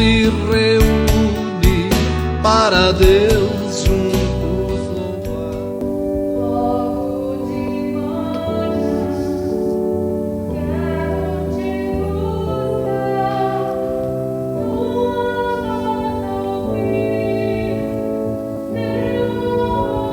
se reúne para Deus juntos louvar. Logo de manhã quero te buscar, tua voz ouvir, Deus em ti, estender as mãos para te louvar, derrama meu coração, ouve o teu altar, pois tu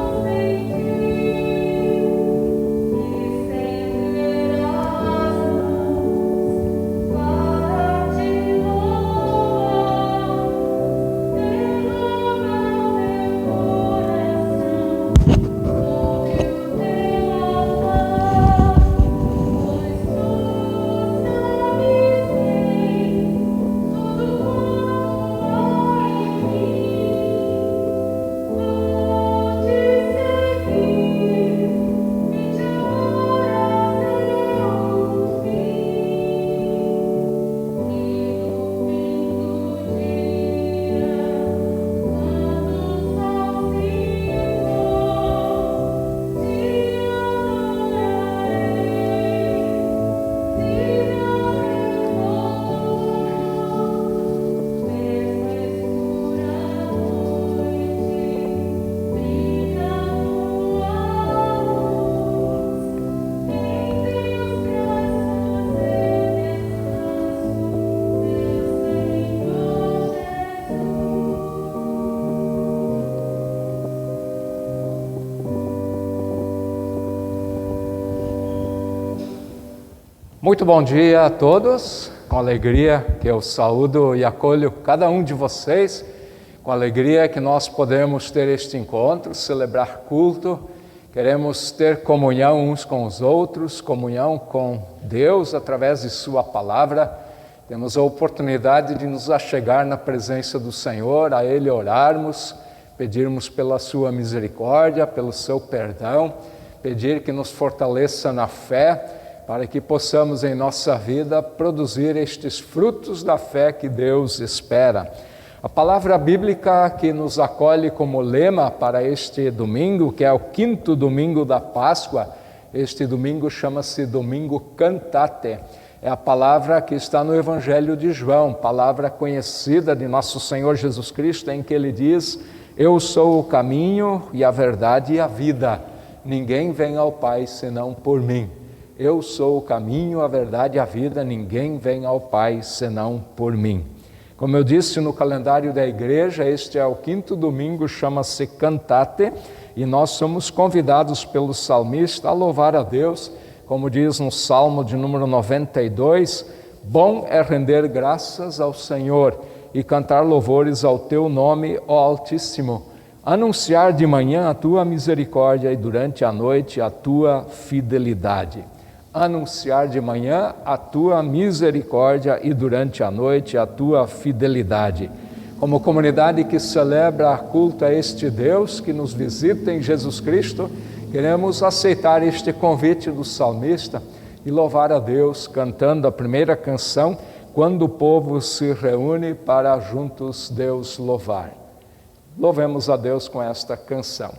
sabes bem tudo quanto há em mim. Vou te seguir e te amar até o fim. E no fim do dia, quando o sol se pôr, te Muito bom dia a todos, com alegria que eu saúdo e acolho cada um de vocês, com alegria que nós podemos ter este encontro, celebrar culto, queremos ter comunhão uns com os outros, comunhão com Deus através de Sua Palavra, temos a oportunidade de nos achegar na presença do Senhor, a Ele orarmos, pedirmos pela Sua misericórdia, pelo Seu perdão, pedir que nos fortaleça na fé, para que possamos em nossa vida produzir estes frutos da fé que Deus espera. A palavra bíblica que nos acolhe como lema para este domingo, que é o 5º domingo da Páscoa, este domingo chama-se Domingo Cantate. É a palavra que está no Evangelho de João, palavra conhecida de nosso Senhor Jesus Cristo, em que Ele diz: eu sou o caminho e a verdade e a vida. Ninguém vem ao Pai senão por mim. Eu sou o caminho, a verdade e a vida, ninguém vem ao Pai senão por mim. Como eu disse no calendário da igreja, este é o 5º domingo, chama-se Cantate, e nós somos convidados pelo salmista a louvar a Deus, como diz no Salmo de número 92, bom é render graças ao Senhor e cantar louvores ao teu nome, ó Altíssimo, anunciar de manhã a tua misericórdia e durante a noite a tua fidelidade. Anunciar de manhã a tua misericórdia e durante a noite a tua fidelidade. Como comunidade que celebra culto a este Deus que nos visita em Jesus Cristo, queremos aceitar este convite do salmista e louvar a Deus cantando a primeira canção, quando o povo se reúne para juntos Deus louvar. Louvemos a Deus com esta canção.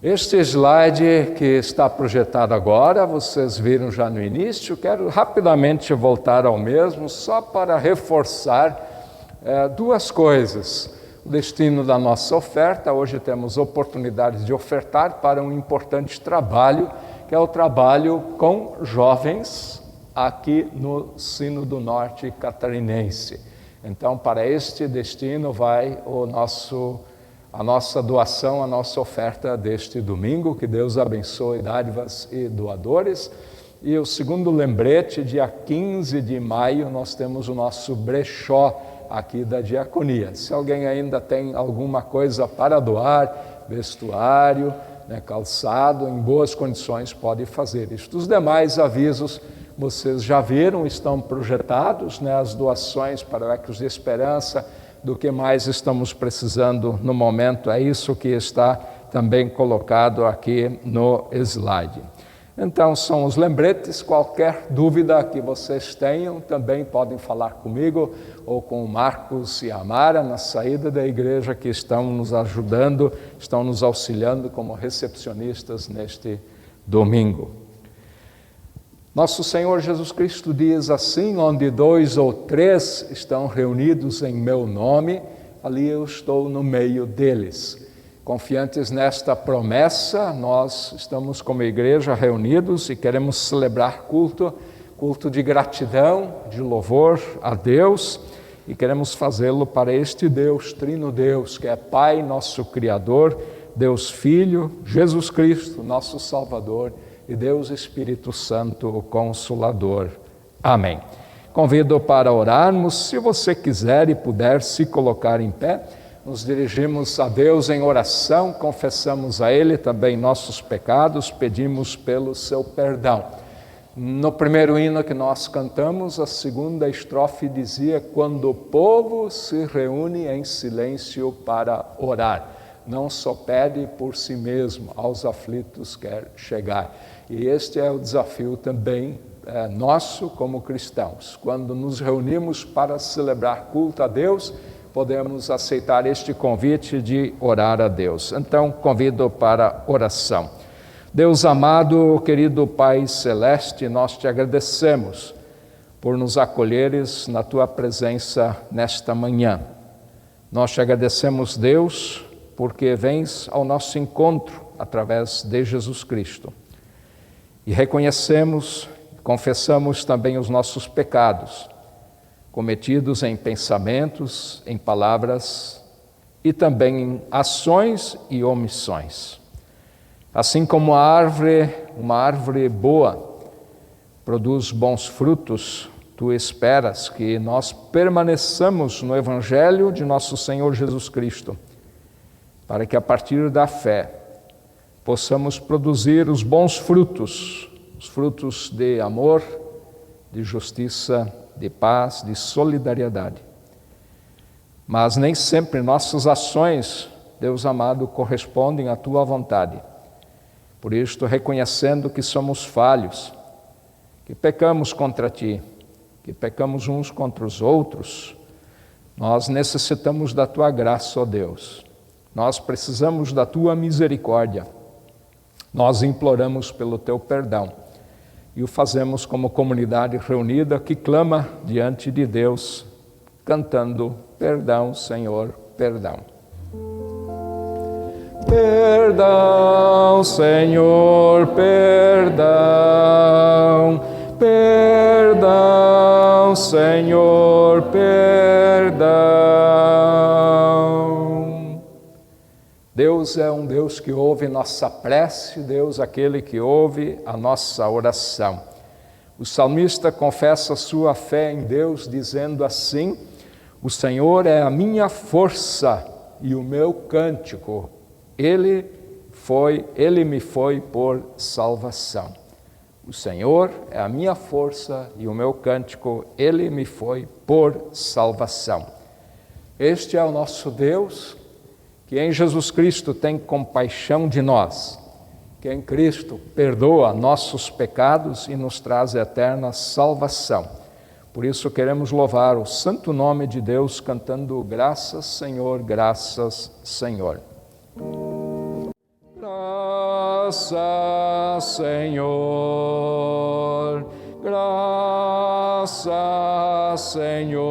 Este slide que está projetado agora, vocês viram já no início, quero rapidamente voltar ao mesmo, só para reforçar duas coisas. O destino da nossa oferta, hoje temos oportunidade de ofertar para um importante trabalho, que é o trabalho com jovens aqui no Sino do Norte catarinense. Então, para este destino vai a nossa doação, a nossa oferta deste domingo. Que Deus abençoe dádivas e doadores. E o segundo lembrete, dia 15 de maio, nós temos o nosso brechó aqui da diaconia. Se alguém ainda tem alguma coisa para doar, vestuário, calçado, em boas condições, pode fazer isso. Os demais avisos vocês já viram, estão projetados, as doações para o Ecos de Esperança, do que mais estamos precisando no momento, é isso que está também colocado aqui no slide. Então, são os lembretes. Qualquer dúvida que vocês tenham, também podem falar comigo ou com o Marcos e a Mara na saída da igreja, que estão nos ajudando, estão nos auxiliando como recepcionistas neste domingo. Nosso Senhor Jesus Cristo diz assim: onde 2 ou 3 estão reunidos em meu nome, ali eu estou no meio deles. Confiantes nesta promessa, nós estamos como igreja reunidos e queremos celebrar culto de gratidão, de louvor a Deus, e queremos fazê-lo para este Deus, Trino Deus, que é Pai, nosso Criador, Deus Filho, Jesus Cristo, nosso Salvador, e Deus Espírito Santo, o Consolador. Amém. Convido para orarmos. Se você quiser e puder se colocar em pé, nos dirigimos a Deus em oração, confessamos a Ele também nossos pecados, pedimos pelo seu perdão. No primeiro hino que nós cantamos, a segunda estrofe dizia: quando o povo se reúne em silêncio para orar, não só pede por si mesmo, aos aflitos quer chegar. E este é o desafio também nosso como cristãos. Quando nos reunimos para celebrar culto a Deus, podemos aceitar este convite de orar a Deus. Então, convido para oração. Deus amado, querido Pai Celeste, nós te agradecemos por nos acolheres na tua presença nesta manhã. Nós te agradecemos, Deus, porque vens ao nosso encontro através de Jesus Cristo. E reconhecemos, confessamos também os nossos pecados, cometidos em pensamentos, em palavras e também em ações e omissões. Assim como uma árvore boa produz bons frutos, tu esperas que nós permaneçamos no Evangelho de nosso Senhor Jesus Cristo, para que a partir da fé possamos produzir os bons frutos, os frutos de amor, de justiça, de paz, de solidariedade. Mas nem sempre nossas ações, Deus amado, correspondem à tua vontade. Por isto, reconhecendo que somos falhos, que pecamos contra ti, que pecamos uns contra os outros, nós necessitamos da tua graça, ó Deus. Nós precisamos da tua misericórdia. Nós imploramos pelo teu perdão. E o fazemos como comunidade reunida que clama diante de Deus, cantando: perdão, Senhor, perdão. Perdão, Senhor, perdão. Perdão, Senhor, perdão. Deus é um Deus que ouve nossa prece, Deus é aquele que ouve a nossa oração. O salmista confessa sua fé em Deus, dizendo assim: o Senhor é a minha força e o meu cântico, Ele me foi por salvação. O Senhor é a minha força e o meu cântico, Ele me foi por salvação. Este é o nosso Deus, que em Jesus Cristo tem compaixão de nós, que em Cristo perdoa nossos pecados e nos traz eterna salvação. Por isso queremos louvar o santo nome de Deus, cantando: graças, Senhor, graças, Senhor. Graças, Graças, Senhor. Graças, Senhor,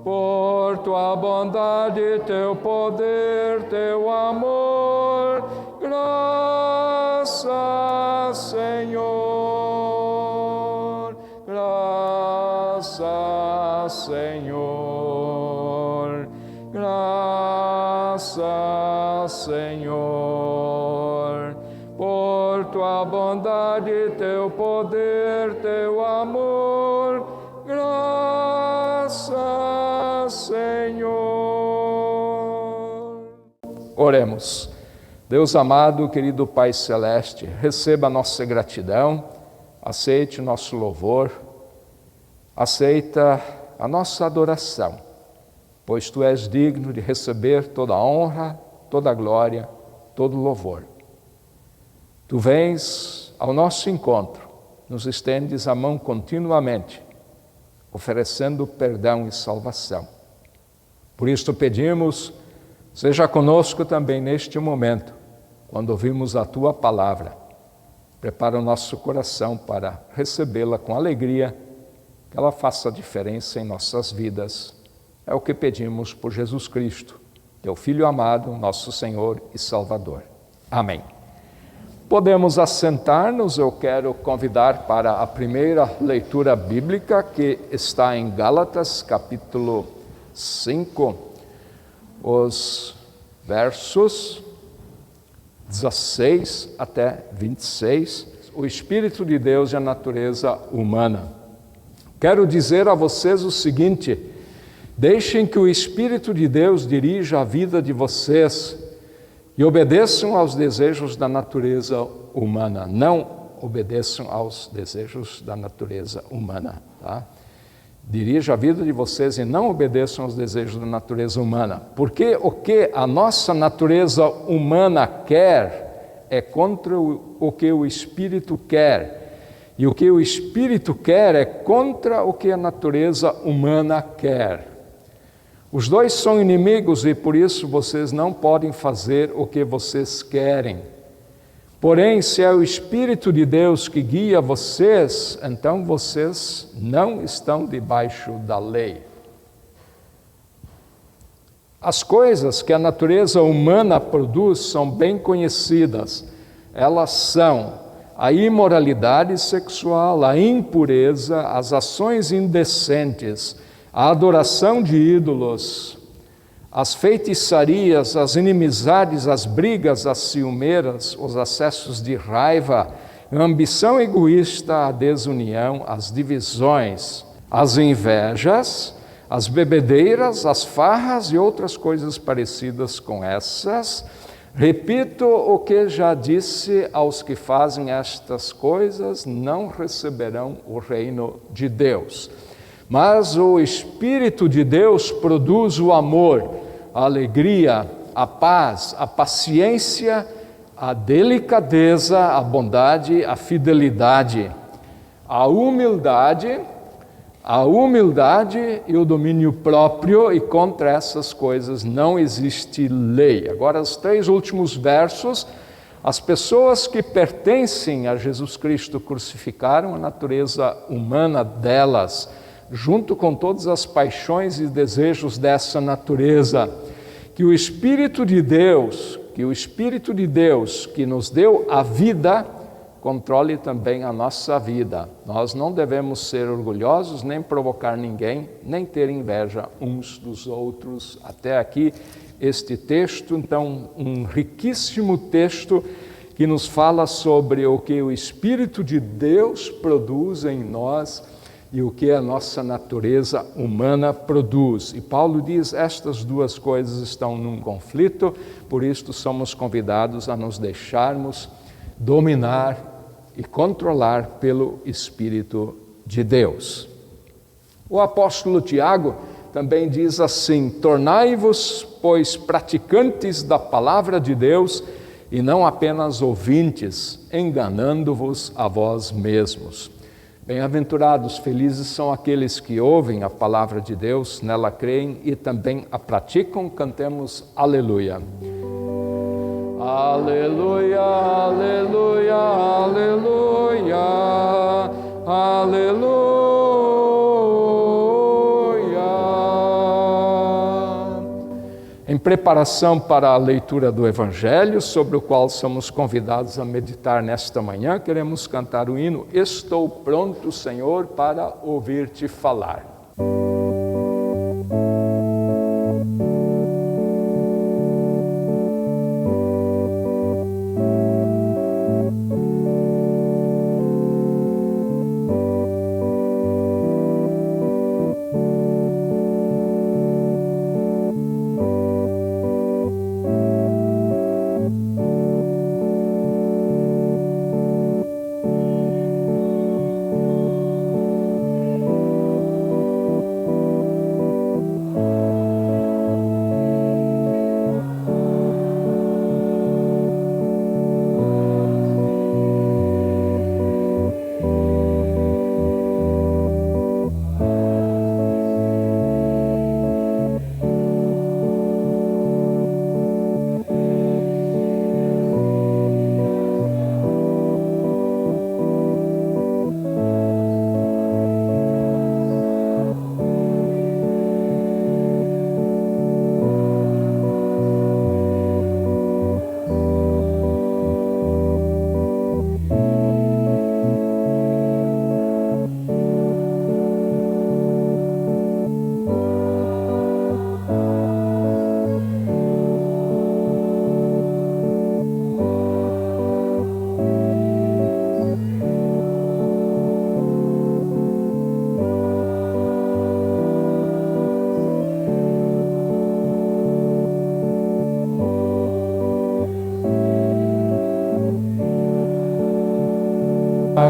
por tua bondade, teu poder, teu amor. Graças, Senhor. Graças, Senhor. Graças, Senhor, por tua bondade, teu poder, teu amor. Graças, Senhor. Oremos. Deus amado, querido Pai Celeste, receba a nossa gratidão, aceite o nosso louvor, aceita a nossa adoração, pois Tu és digno de receber toda a honra, toda a glória, todo o louvor. Tu vens ao nosso encontro, nos estendes a mão continuamente, oferecendo perdão e salvação. Por isso pedimos, seja conosco também neste momento, quando ouvimos a Tua palavra. Prepara o nosso coração para recebê-la com alegria, que ela faça diferença em nossas vidas. É o que pedimos por Jesus Cristo, Teu Filho amado, nosso Senhor e Salvador. Amém. Podemos assentar-nos. Eu quero convidar para a primeira leitura bíblica, que está em Gálatas, capítulo 5, os versos 16 até 26. O Espírito de Deus e a natureza humana. Quero dizer a vocês o seguinte: deixem que o Espírito de Deus dirija a vida de vocês e obedeçam aos desejos da natureza humana. Não obedeçam aos desejos da natureza humana, tá? Dirija a vida de vocês e não obedeçam aos desejos da natureza humana. Porque o que a nossa natureza humana quer é contra o que o Espírito quer. E o que o Espírito quer é contra o que a natureza humana quer. Os dois são inimigos e por isso vocês não podem fazer o que vocês querem. Porém, se é o Espírito de Deus que guia vocês, então vocês não estão debaixo da lei. As coisas que a natureza humana produz são bem conhecidas. Elas são a imoralidade sexual, a impureza, as ações indecentes, a adoração de ídolos, as feitiçarias, as inimizades, as brigas, as ciumeiras, os acessos de raiva, a ambição egoísta, a desunião, as divisões, as invejas, as bebedeiras, as farras e outras coisas parecidas com essas. Repito o que já disse: aos que fazem estas coisas não receberão o reino de Deus. Mas o Espírito de Deus produz o amor, a alegria, a paz, a paciência, a delicadeza, a bondade, a fidelidade, a humildade e o domínio próprio, e contra essas coisas não existe lei. Agora, os 3 últimos versos: as pessoas que pertencem a Jesus Cristo crucificaram a natureza humana delas, junto com todas as paixões e desejos dessa natureza. Que o Espírito de Deus, que nos deu a vida, controle também a nossa vida. Nós não devemos ser orgulhosos, nem provocar ninguém, nem ter inveja uns dos outros. Até aqui este texto, então, um riquíssimo texto que nos fala sobre o que o Espírito de Deus produz em nós e o que a nossa natureza humana produz. E Paulo diz: estas duas coisas estão num conflito, por isso somos convidados a nos deixarmos dominar e controlar pelo Espírito de Deus. O apóstolo Tiago também diz assim: tornai-vos, pois, praticantes da palavra de Deus e não apenas ouvintes, enganando-vos a vós mesmos. Bem-aventurados, felizes são aqueles que ouvem a palavra de Deus, nela creem e também a praticam. Cantemos aleluia. Aleluia, aleluia, aleluia, aleluia. Em preparação para a leitura do Evangelho, sobre o qual somos convidados a meditar nesta manhã, queremos cantar o hino Estou pronto, Senhor, para ouvir-te falar.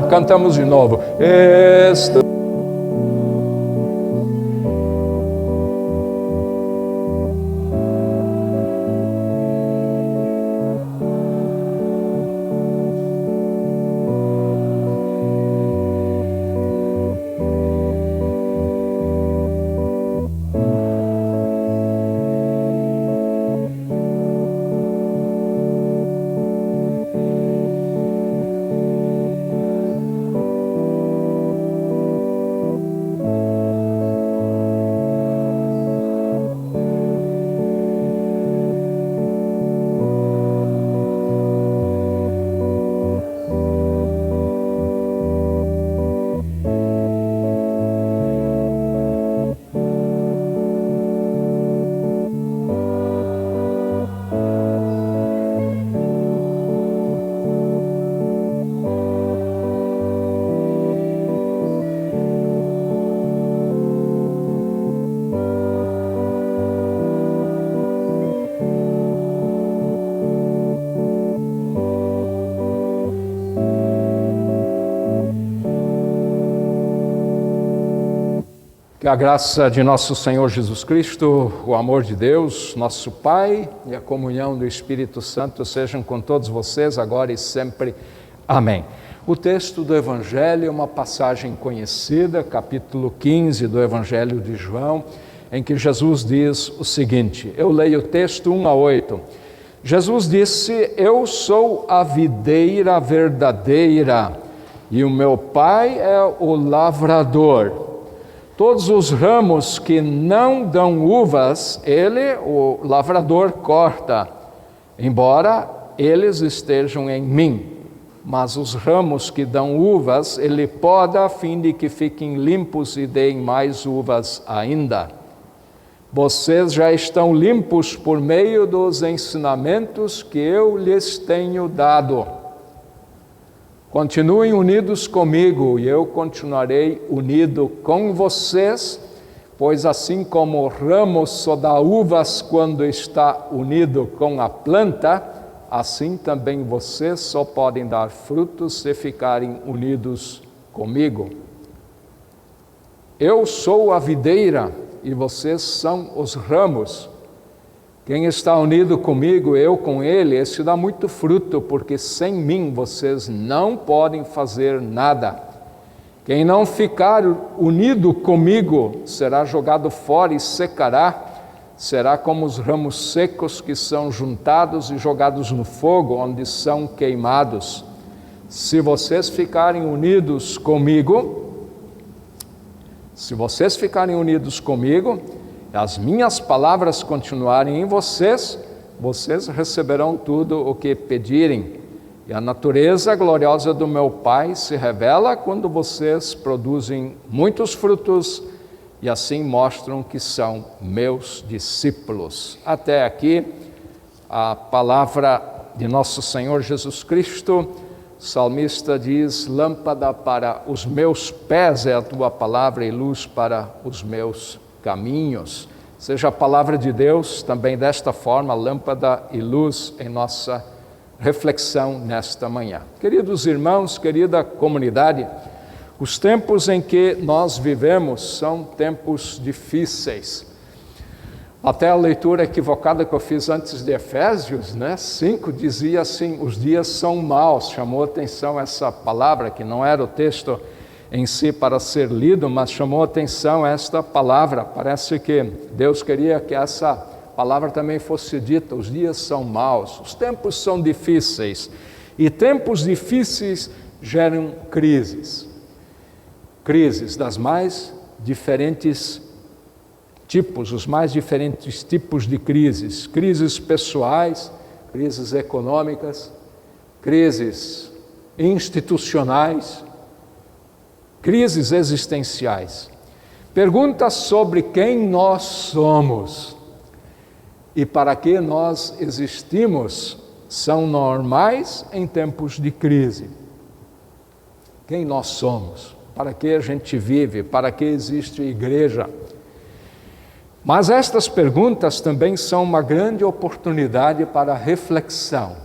Cantamos de novo. Que a graça de nosso Senhor Jesus Cristo, o amor de Deus, nosso Pai, e a comunhão do Espírito Santo sejam com todos vocês, agora e sempre. Amém. O texto do Evangelho é uma passagem conhecida, capítulo 15 do Evangelho de João, em que Jesus diz o seguinte, eu leio o texto 1-8. Jesus disse, eu sou a videira verdadeira, e o meu Pai é o lavrador. Todos os ramos que não dão uvas, ele, o lavrador, corta, embora eles estejam em mim. Mas os ramos que dão uvas, ele poda a fim de que fiquem limpos e deem mais uvas ainda. Vocês já estão limpos por meio dos ensinamentos que eu lhes tenho dado. Continuem unidos comigo e eu continuarei unido com vocês, pois assim como o ramo só dá uvas quando está unido com a planta, assim também vocês só podem dar frutos se ficarem unidos comigo. Eu sou a videira e vocês são os ramos. Quem está unido comigo, eu com ele, esse dá muito fruto, porque sem mim vocês não podem fazer nada. Quem não ficar unido comigo será jogado fora e secará, será como os ramos secos que são juntados e jogados no fogo, onde são queimados. Se vocês ficarem unidos comigo, as minhas palavras continuarem em vocês, vocês receberão tudo o que pedirem. E a natureza gloriosa do meu Pai se revela quando vocês produzem muitos frutos e assim mostram que são meus discípulos. Até aqui a palavra de nosso Senhor Jesus Cristo. O salmista diz: lâmpada para os meus pés é a tua palavra e luz para os meus caminhos. Seja a palavra de Deus também desta forma, lâmpada e luz em nossa reflexão nesta manhã. Queridos irmãos, querida comunidade, os tempos em que nós vivemos são tempos difíceis. Até a leitura equivocada que eu fiz antes de Efésios, 5, dizia assim: os dias são maus. Chamou atenção essa palavra, que não era o texto em si para ser lido, mas chamou atenção esta palavra. Parece que Deus queria que essa palavra também fosse dita: os dias são maus, os tempos são difíceis. E tempos difíceis geram crises. Crises das mais diferentes tipos, os mais diferentes tipos de crises. Crises pessoais, crises econômicas, crises institucionais, crises existenciais. Perguntas sobre quem nós somos e para que nós existimos são normais em tempos de crise. Quem nós somos? Para que a gente vive? Para que existe a igreja? Mas estas perguntas também são uma grande oportunidade para reflexão.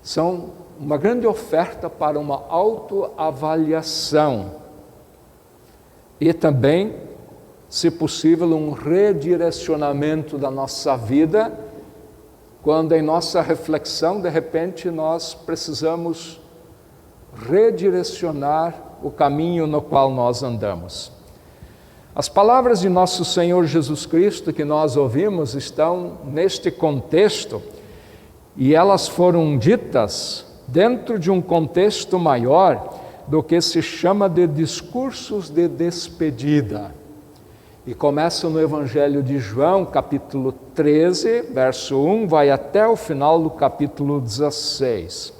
São uma grande oferta para uma autoavaliação. E também, se possível, um redirecionamento da nossa vida, quando em nossa reflexão, de repente, nós precisamos redirecionar o caminho no qual nós andamos. As palavras de nosso Senhor Jesus Cristo que nós ouvimos estão neste contexto, e elas foram ditas dentro de um contexto maior do que se chama de discursos de despedida. E começa no Evangelho de João, capítulo 13, verso 1, vai até o final do capítulo 16.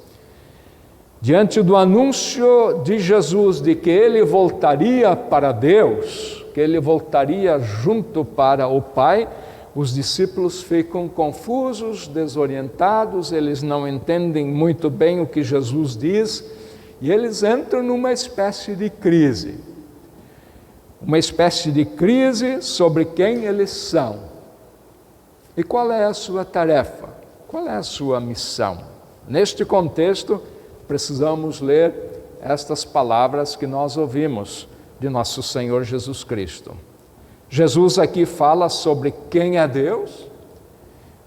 Diante do anúncio de Jesus de que ele voltaria para Deus, que ele voltaria junto para o Pai, os discípulos ficam confusos, desorientados, eles não entendem muito bem o que Jesus diz, e eles entram numa espécie de crise. Uma espécie de crise sobre quem eles são. E qual é a sua tarefa? Qual é a sua missão? Neste contexto, precisamos ler estas palavras que nós ouvimos de nosso Senhor Jesus Cristo. Jesus aqui fala sobre quem é Deus,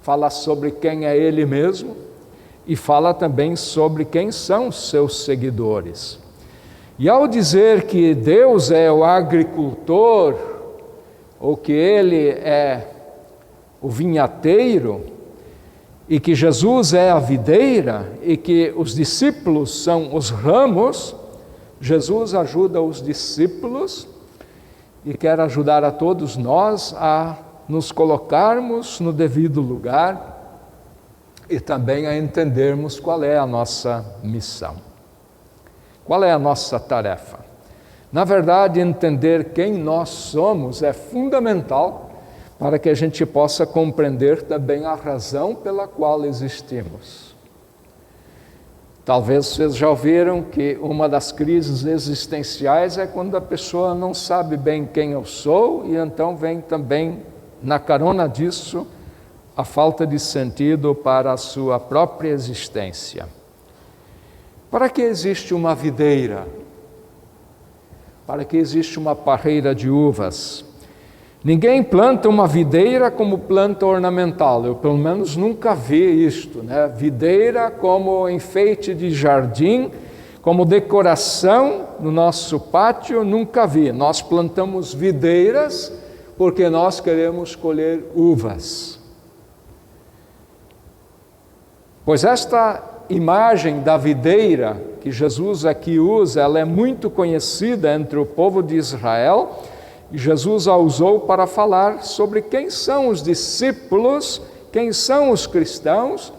fala sobre quem é Ele mesmo e fala também sobre quem são os seus seguidores. E ao dizer que Deus é o agricultor, ou que Ele é o vinhateiro, e que Jesus é a videira, e que os discípulos são os ramos, Jesus ajuda os discípulos e quer ajudar a todos nós a nos colocarmos no devido lugar e também a entendermos qual é a nossa missão. Qual é a nossa tarefa? Na verdade, entender quem nós somos é fundamental para que a gente possa compreender também a razão pela qual existimos. Talvez vocês já ouviram que uma das crises existenciais é quando a pessoa não sabe bem quem eu sou e então vem também, na carona disso, a falta de sentido para a sua própria existência. Para que existe uma videira? Para que existe uma parreira de uvas? Ninguém planta uma videira como planta ornamental. Eu, pelo menos, nunca vi isto, Videira como enfeite de jardim, como decoração no nosso pátio, nunca vi. Nós plantamos videiras porque nós queremos colher uvas. Pois esta imagem da videira que Jesus aqui usa, ela é muito conhecida entre o povo de Israel, e Jesus a usou para falar sobre quem são os discípulos, quem são os cristãos,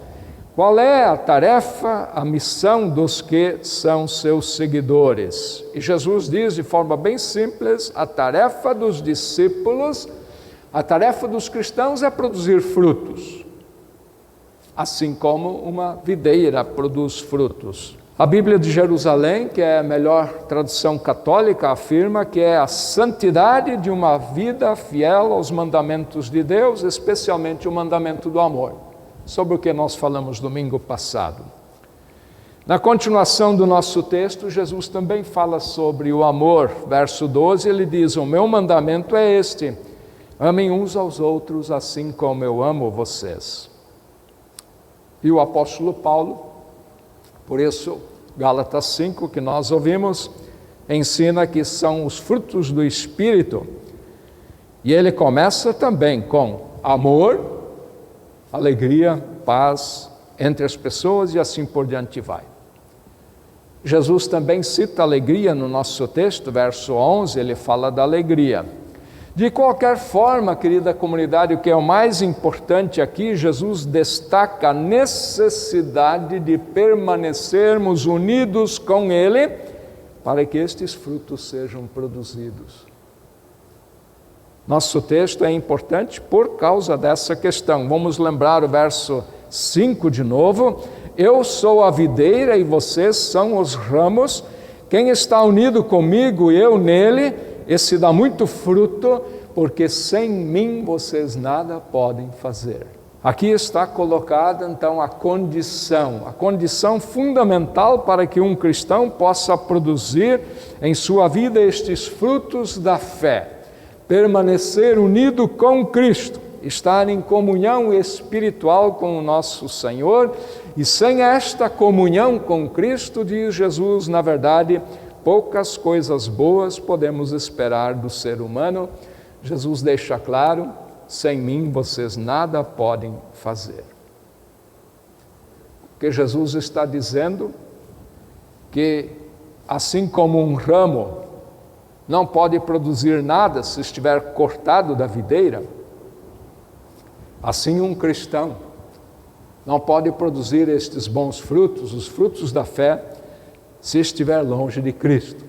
qual é a tarefa, a missão dos que são seus seguidores. E Jesus diz de forma bem simples, a tarefa dos discípulos, a tarefa dos cristãos é produzir frutos, assim como uma videira produz frutos. A Bíblia de Jerusalém, que é a melhor tradução católica, afirma que é a santidade de uma vida fiel aos mandamentos de Deus, especialmente o mandamento do amor, sobre o que nós falamos domingo passado. Na continuação do nosso texto, Jesus também fala sobre o amor. Verso 12, ele diz: o meu mandamento é este, amem uns aos outros assim como eu amo vocês. E o apóstolo Paulo, por isso, Gálatas 5, que nós ouvimos, ensina que são os frutos do Espírito. E ele começa também com amor, alegria, paz entre as pessoas e assim por diante vai. Jesus também cita alegria no nosso texto, verso 11, ele fala da alegria. De qualquer forma, querida comunidade, o que é o mais importante aqui, Jesus destaca a necessidade de permanecermos unidos com Ele para que estes frutos sejam produzidos. Nosso texto é importante por causa dessa questão. Vamos lembrar o verso 5 de novo. Eu sou a videira e vocês são os ramos. Quem está unido comigo e eu nele, esse dá muito fruto, porque sem mim vocês nada podem fazer. Aqui está colocada então a condição fundamental para que um cristão possa produzir em sua vida estes frutos da fé. Permanecer unido com Cristo, estar em comunhão espiritual com o nosso Senhor, e sem esta comunhão com Cristo, diz Jesus, na verdade, poucas coisas boas podemos esperar do ser humano. Jesus deixa claro, sem mim vocês nada podem fazer. Porque Jesus está dizendo que, assim como um ramo não pode produzir nada se estiver cortado da videira, assim um cristão não pode produzir estes bons frutos, os frutos da fé, se estiver longe de Cristo.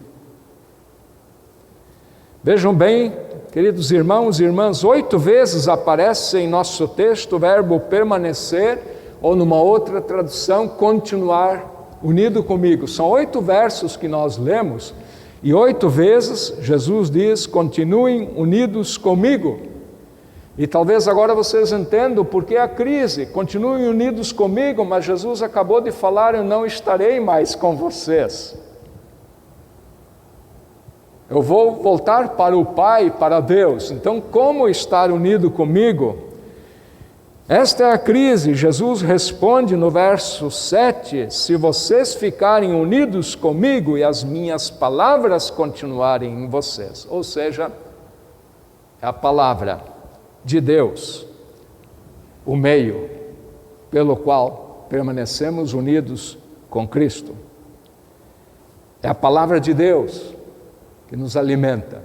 Vejam bem, queridos irmãos e irmãs, 8 vezes aparece em nosso texto o verbo permanecer, ou numa outra tradução, continuar unido comigo. São 8 versos que nós lemos, e 8 vezes Jesus diz, continuem unidos comigo. E talvez agora vocês entendam por que a crise, continuem unidos comigo, mas Jesus acabou de falar, eu não estarei mais com vocês. Eu vou voltar para o Pai, para Deus. Então, como estar unido comigo? Esta é a crise. Jesus responde no verso 7, se vocês ficarem unidos comigo e as minhas palavras continuarem em vocês. Ou seja, é a palavra de Deus, o meio pelo qual permanecemos unidos com Cristo. É a palavra de Deus que nos alimenta,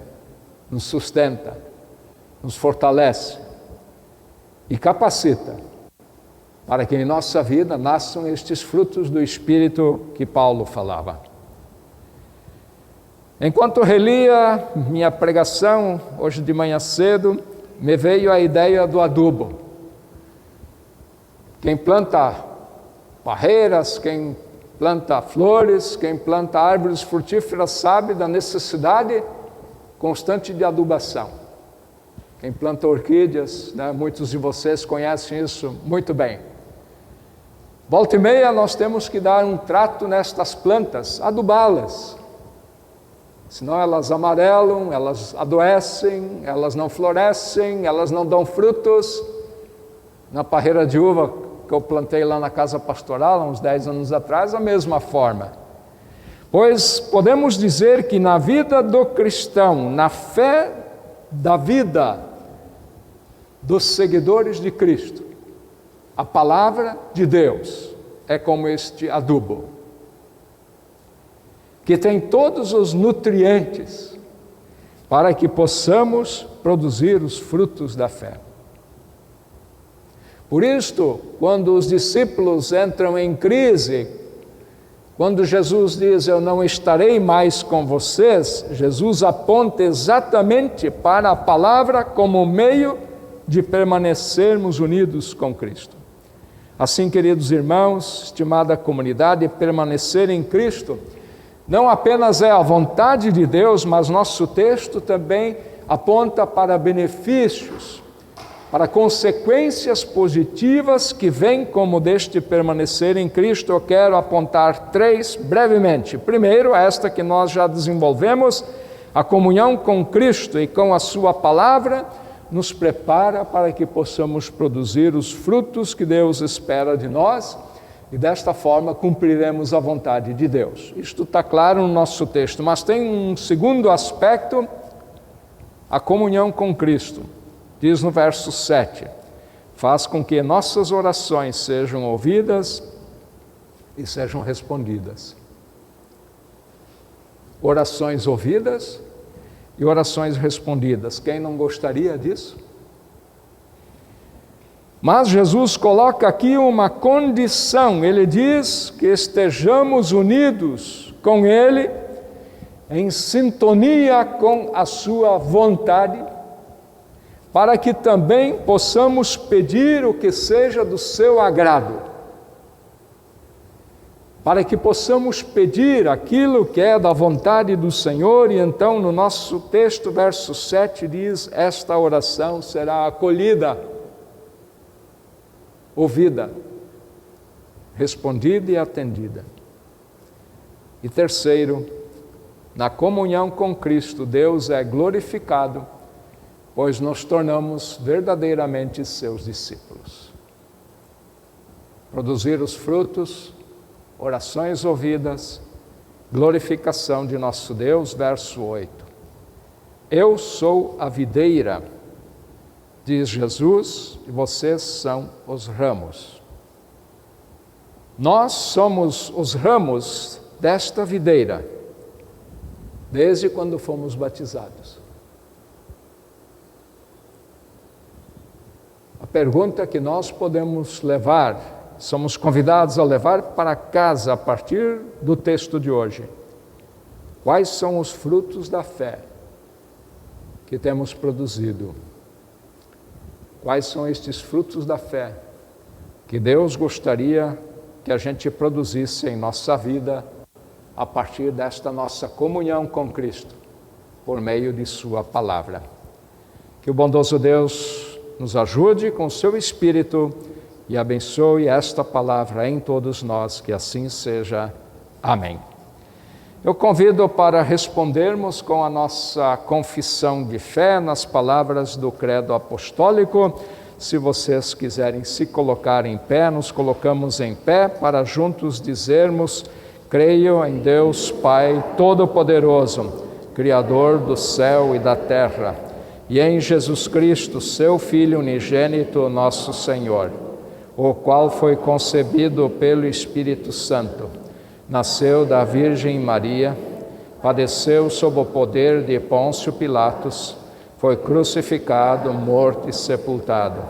nos sustenta, nos fortalece e capacita para que em nossa vida nasçam estes frutos do Espírito que Paulo falava. Enquanto relia minha pregação hoje de manhã cedo, me veio a ideia do adubo. Quem planta parreiras, quem planta flores, quem planta árvores frutíferas sabe da necessidade constante de adubação. Quem planta orquídeas, né, muitos de vocês conhecem isso muito bem. Volta e meia nós temos que dar um trato nestas plantas, adubá-las. Senão elas amarelam, elas adoecem, elas não florescem, elas não dão frutos. Na parreira de uva que eu plantei lá na casa pastoral, há uns 10 anos atrás, a mesma forma. Pois podemos dizer que na vida do cristão, na fé da vida, dos seguidores de Cristo, a palavra de Deus é como este adubo, que tem todos os nutrientes para que possamos produzir os frutos da fé. Por isto, quando os discípulos entram em crise, quando Jesus diz, eu não estarei mais com vocês, Jesus aponta exatamente para a palavra como meio de permanecermos unidos com Cristo. Assim, queridos irmãos, estimada comunidade, permanecer em Cristo não apenas é a vontade de Deus, mas nosso texto também aponta para benefícios, para consequências positivas que vêm como deste permanecer em Cristo. Eu quero apontar 3 brevemente. Primeiro, esta que nós já desenvolvemos, a comunhão com Cristo e com a sua palavra nos prepara para que possamos produzir os frutos que Deus espera de nós e desta forma cumpriremos a vontade de Deus. Isto está claro no nosso texto, mas tem um segundo aspecto, a comunhão com Cristo. Diz no verso 7, faz com que nossas orações sejam ouvidas e sejam respondidas. Orações ouvidas e orações respondidas. Quem não gostaria disso? Mas Jesus coloca aqui uma condição, ele diz que estejamos unidos com Ele, em sintonia com a sua vontade, para que também possamos pedir o que seja do seu agrado, para que possamos pedir aquilo que é da vontade do Senhor. E então no nosso texto, verso 7 diz, esta oração será acolhida, ouvida, respondida e atendida. E terceiro, na comunhão com Cristo, Deus é glorificado, pois nos tornamos verdadeiramente seus discípulos. Produzir os frutos, orações ouvidas, glorificação de nosso Deus, verso 8. Eu sou a videira, diz Jesus, e vocês são os ramos. Nós somos os ramos desta videira, desde quando fomos batizados. A pergunta que nós podemos levar, somos convidados a levar para casa a partir do texto de hoje. Quais são os frutos da fé que temos produzido? Quais são estes frutos da fé que Deus gostaria que a gente produzisse em nossa vida a partir desta nossa comunhão com Cristo, por meio de sua palavra? Que o bondoso Deus nos ajude com o seu Espírito e abençoe esta palavra em todos nós, que assim seja. Amém. Eu convido para respondermos com a nossa confissão de fé nas palavras do Credo Apostólico. Se vocês quiserem se colocar em pé, nos colocamos em pé para juntos dizermos: creio em Deus Pai Todo-Poderoso, Criador do céu e da terra, e em Jesus Cristo, seu Filho unigênito, nosso Senhor, o qual foi concebido pelo Espírito Santo, nasceu da Virgem Maria, padeceu sob o poder de Pôncio Pilatos, foi crucificado, morto e sepultado,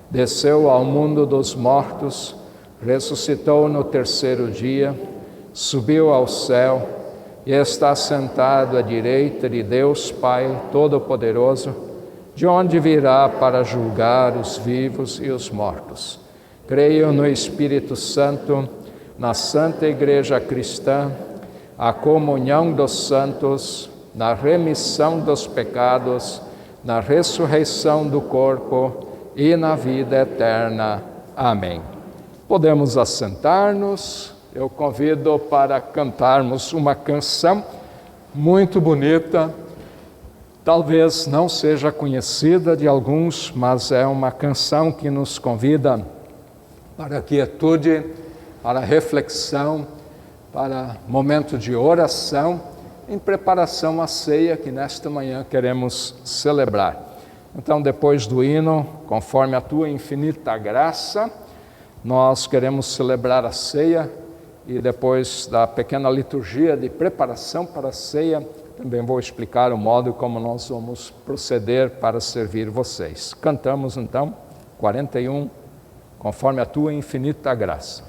desceu ao mundo dos mortos, ressuscitou no terceiro dia, subiu ao céu e está sentado à direita de Deus Pai Todo-Poderoso, de onde virá para julgar os vivos e os mortos. Creio no Espírito Santo, na Santa Igreja Cristã, a comunhão dos santos, na remissão dos pecados, na ressurreição do corpo e na vida eterna. Amém. Podemos assentar-nos. Eu convido para cantarmos uma canção muito bonita, talvez não seja conhecida de alguns, mas é uma canção que nos convida para a quietude, para a reflexão, para momento de oração, em preparação à ceia que nesta manhã queremos celebrar. Então, depois do hino, conforme a tua infinita graça, nós queremos celebrar a ceia e depois da pequena liturgia de preparação para a ceia, também vou explicar o modo como nós vamos proceder para servir vocês. Cantamos então 41, conforme a tua infinita graça.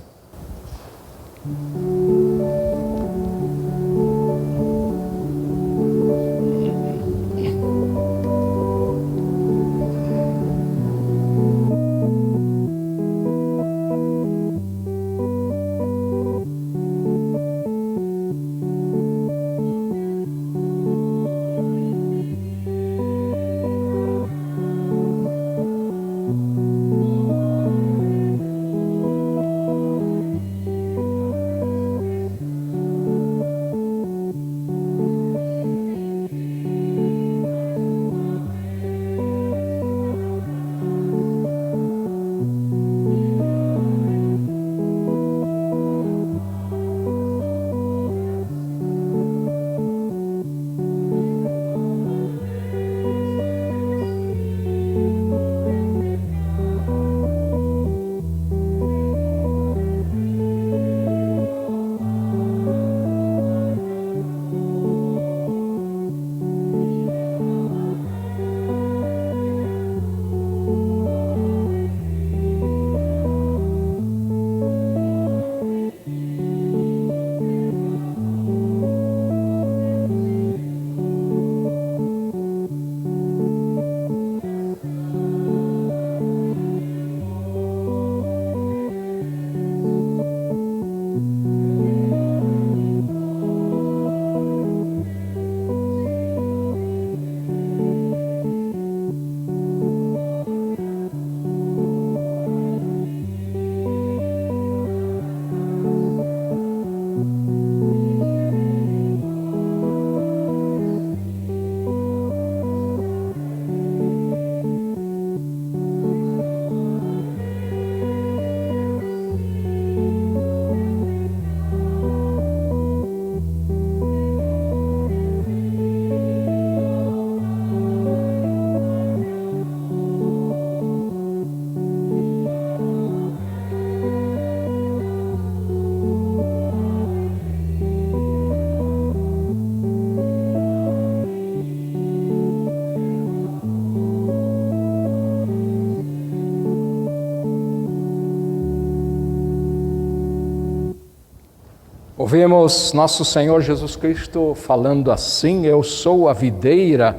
Ouvimos nosso Senhor Jesus Cristo falando assim: eu sou a videira,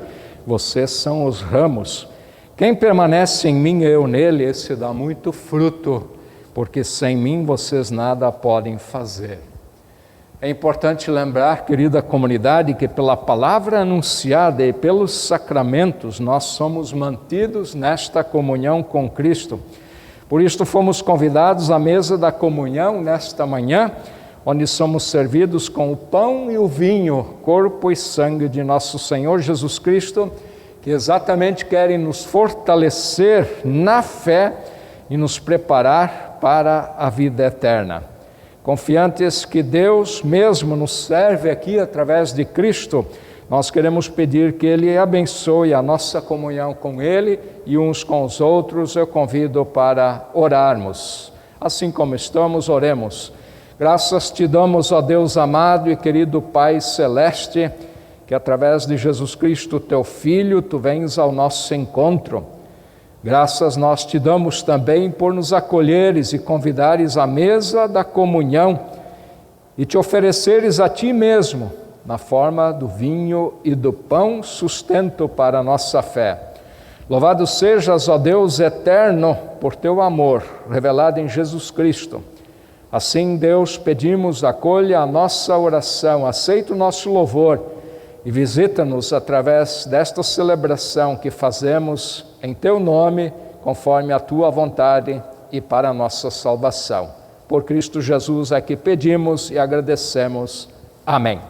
vocês são os ramos. Quem permanece em mim e eu nele, esse dá muito fruto, porque sem mim vocês nada podem fazer. É importante lembrar, querida comunidade, que pela palavra anunciada e pelos sacramentos nós somos mantidos nesta comunhão com Cristo. Por isso fomos convidados à mesa da comunhão nesta manhã, onde somos servidos com o pão e o vinho, corpo e sangue de nosso Senhor Jesus Cristo, que exatamente querem nos fortalecer na fé e nos preparar para a vida eterna. Confiantes que Deus mesmo nos serve aqui através de Cristo, nós queremos pedir que Ele abençoe a nossa comunhão com Ele e uns com os outros. Eu convido para orarmos. Assim como estamos, oremos. Graças te damos, ó Deus amado e querido Pai Celeste, que através de Jesus Cristo, teu Filho, tu vens ao nosso encontro. Graças nós te damos também por nos acolheres e convidares à mesa da comunhão e te ofereceres a ti mesmo, na forma do vinho e do pão, sustento para a nossa fé. Louvado sejas, ó Deus eterno, por teu amor revelado em Jesus Cristo. Assim, Deus, pedimos, acolha a nossa oração, aceita o nosso louvor e visita-nos através desta celebração que fazemos em teu nome, conforme a tua vontade e para a nossa salvação. Por Cristo Jesus é que pedimos e agradecemos. Amém.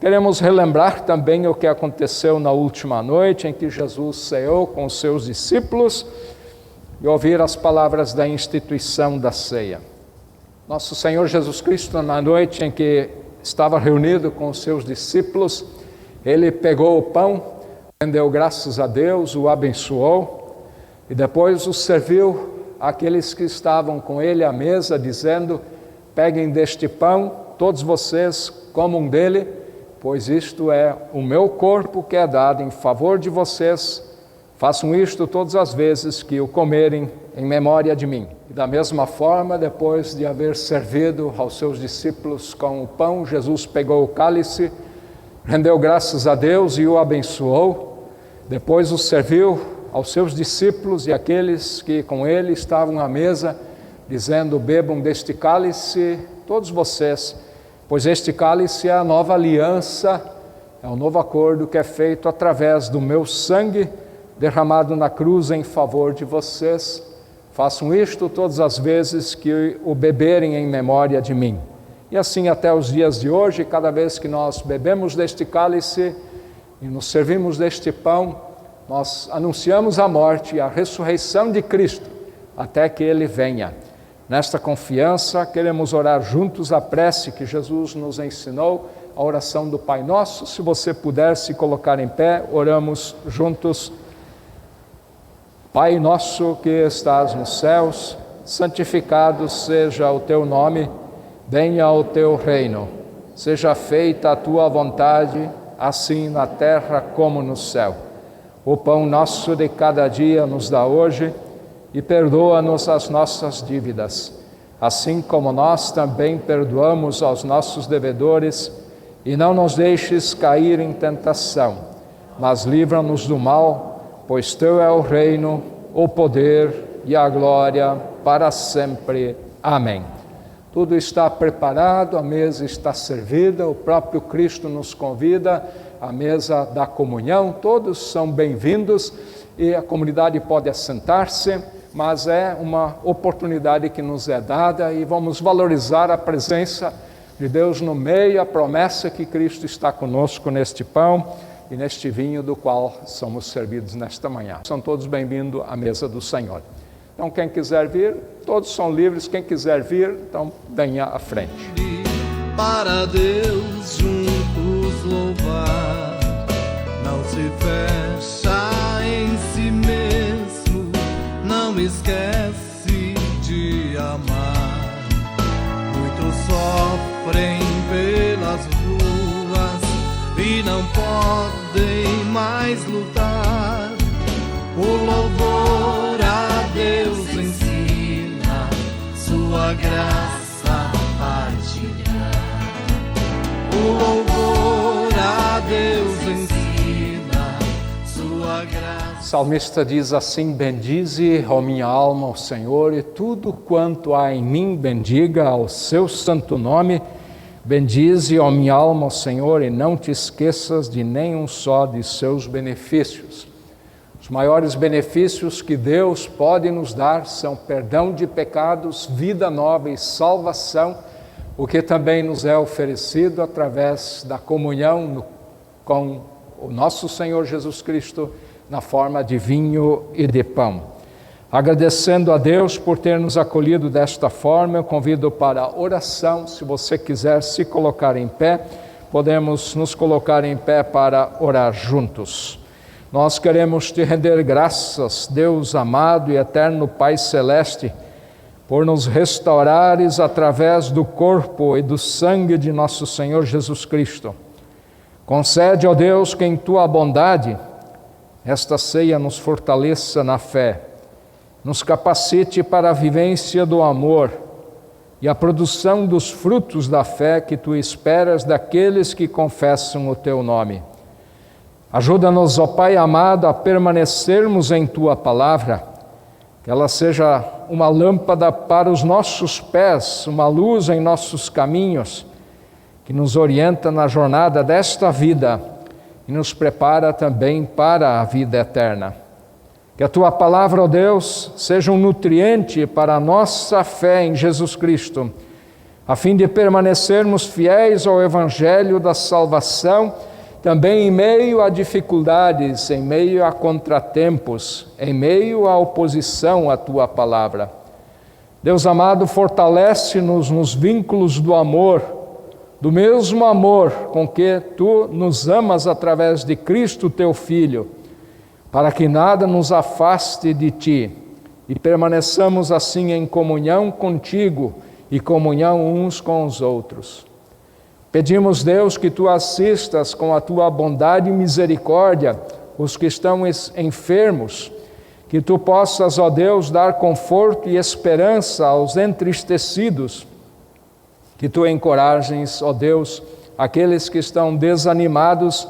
Queremos relembrar também o que aconteceu na última noite, em que Jesus ceou com os seus discípulos e ouvir as palavras da instituição da ceia. Nosso Senhor Jesus Cristo, na noite em que estava reunido com os seus discípulos, Ele pegou o pão, Rendeu graças a Deus, o abençoou e depois o serviu àqueles que estavam com ele à mesa, dizendo: peguem deste pão, todos vocês comam dele, pois isto é o meu corpo que é dado em favor de vocês. Façam isto todas as vezes que o comerem em memória de mim. E da mesma forma, depois de haver servido aos seus discípulos com o pão, Jesus pegou o cálice, rendeu graças a Deus e o abençoou. Depois o serviu aos seus discípulos e àqueles que com ele estavam à mesa, dizendo: bebam deste cálice todos vocês, pois este cálice é a nova aliança, é o novo acordo que é feito através do meu sangue, derramado na cruz em favor de vocês. Façam isto todas as vezes que o beberem em memória de mim. E assim até os dias de hoje, cada vez que nós bebemos deste cálice e nos servimos deste pão, nós anunciamos a morte e a ressurreição de Cristo, até que Ele venha. Nesta confiança, queremos orar juntos a prece que Jesus nos ensinou, a oração do Pai Nosso. Se você puder se colocar em pé, oramos juntos. Pai nosso que estás nos céus, santificado seja o teu nome, venha o teu reino. Seja feita a tua vontade, assim na terra como no céu. O pão nosso de cada dia nos dá hoje e perdoa-nos as nossas dívidas, assim como nós também perdoamos aos nossos devedores, e não nos deixes cair em tentação, mas livra-nos do mal, pois teu é o reino, o poder e a glória para sempre. Amém. Tudo está preparado, a mesa está servida, o próprio Cristo nos convida à mesa da comunhão. Todos são bem-vindos e a comunidade pode assentar-se, mas é uma oportunidade que nos é dada e vamos valorizar a presença de Deus no meio, a promessa que Cristo está conosco neste pão e neste vinho do qual somos servidos nesta manhã. São todos bem-vindos à mesa do Senhor. Então, quem quiser vir, todos são livres. Quem quiser vir, então venha à frente. Para Deus juntos louvar, não se fecha em si mesmo, não esquece de amar. Muitos sofrem pelas ruas e não podem mais lutar. O louvor a Deus ensina, sua graça partilhar. O louvor a Deus ensina, sua graça. O salmista diz assim: bendize, ó minha alma, o Senhor, e tudo quanto há em mim, bendiga ao seu santo nome. Bendize, ó minha alma, o Senhor, e não te esqueças de nenhum só de seus benefícios. Os maiores benefícios que Deus pode nos dar são perdão de pecados, vida nova e salvação, o que também nos é oferecido através da comunhão com o nosso Senhor Jesus Cristo na forma de vinho e de pão. Agradecendo a Deus por ter nos acolhido desta forma, eu convido para a oração. Se você quiser se colocar em pé, podemos nos colocar em pé para orar juntos. Nós queremos te render graças, Deus amado e eterno Pai Celeste, por nos restaurares através do corpo e do sangue de nosso Senhor Jesus Cristo. Concede, ó Deus, que em tua bondade esta ceia nos fortaleça na fé, nos capacite para a vivência do amor e a produção dos frutos da fé que tu esperas daqueles que confessam o teu nome. Ajuda-nos, ó Pai amado, a permanecermos em tua palavra, que ela seja uma lâmpada para os nossos pés, uma luz em nossos caminhos, que nos orienta na jornada desta vida e nos prepara também para a vida eterna. Que a tua palavra, ó Deus, seja um nutriente para a nossa fé em Jesus Cristo, a fim de permanecermos fiéis ao Evangelho da salvação, também em meio a dificuldades, em meio a contratempos, em meio à oposição à tua palavra. Deus amado, fortalece-nos nos vínculos do amor, do mesmo amor com que tu nos amas através de Cristo, teu Filho, para que nada nos afaste de ti e permaneçamos assim em comunhão contigo e comunhão uns com os outros. Pedimos, Deus, que tu assistas com a tua bondade e misericórdia os que estão enfermos, que tu possas, ó Deus, dar conforto e esperança aos entristecidos, que tu encorajes, ó Deus, aqueles que estão desanimados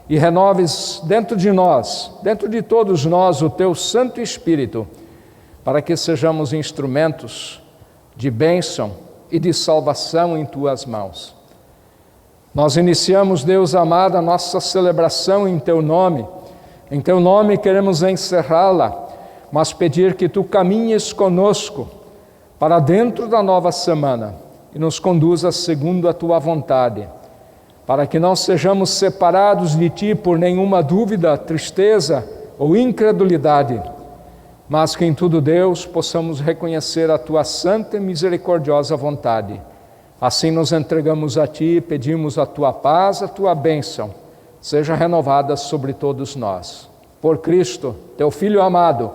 e renoves dentro de nós, dentro de todos nós, o teu Santo Espírito, para que sejamos instrumentos de bênção e de salvação em tuas mãos. Nós iniciamos, Deus amado, a nossa celebração em teu nome. Em teu nome queremos encerrá-la, mas pedir que tu caminhes conosco para dentro da nova semana e nos conduza segundo a tua vontade, para que não sejamos separados de ti por nenhuma dúvida, tristeza ou incredulidade, mas que em tudo, Deus, possamos reconhecer a tua santa e misericordiosa vontade. Assim nos entregamos a ti e pedimos a tua paz, a tua bênção, seja renovada sobre todos nós. Por Cristo, teu Filho amado,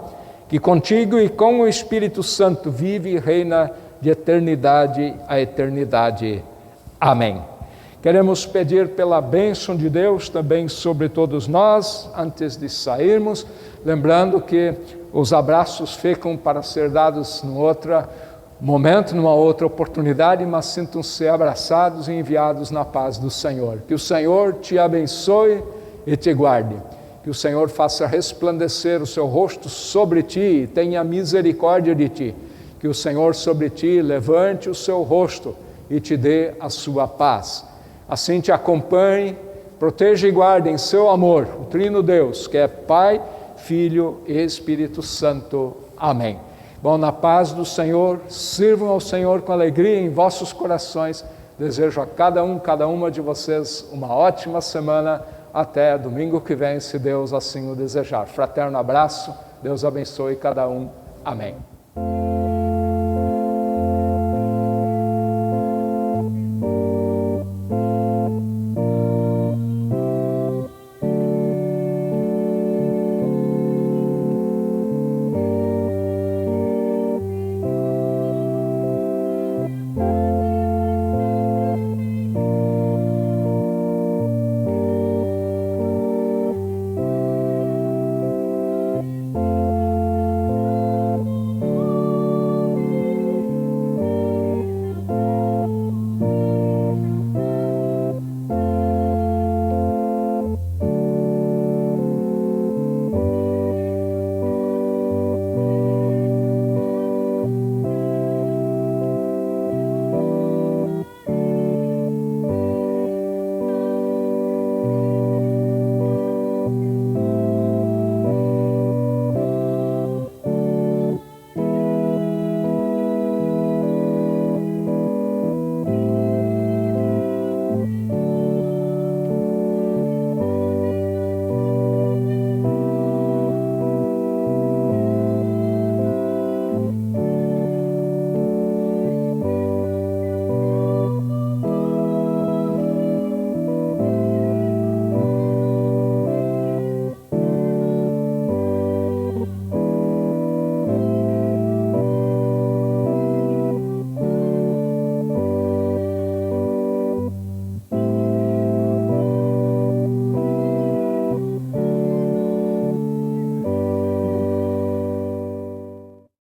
que contigo e com o Espírito Santo vive e reina de eternidade a eternidade. Amém. Queremos pedir pela bênção de Deus também sobre todos nós, antes de sairmos, lembrando que os abraços ficam para ser dados num outro momento, numa outra oportunidade, mas sintam-se abraçados e enviados na paz do Senhor. Que o Senhor te abençoe e te guarde. Que o Senhor faça resplandecer o seu rosto sobre ti e tenha misericórdia de ti. Que o Senhor sobre ti levante o seu rosto e te dê a sua paz. Assim te acompanhe, proteja e guarde em seu amor o Trino Deus, que é Pai, Filho e Espírito Santo. Amém. Bom, na paz do Senhor, sirvam ao Senhor com alegria em vossos corações. Desejo a cada uma de vocês uma ótima semana. Até domingo que vem, se Deus assim o desejar. Fraterno abraço, Deus abençoe cada um. Amém.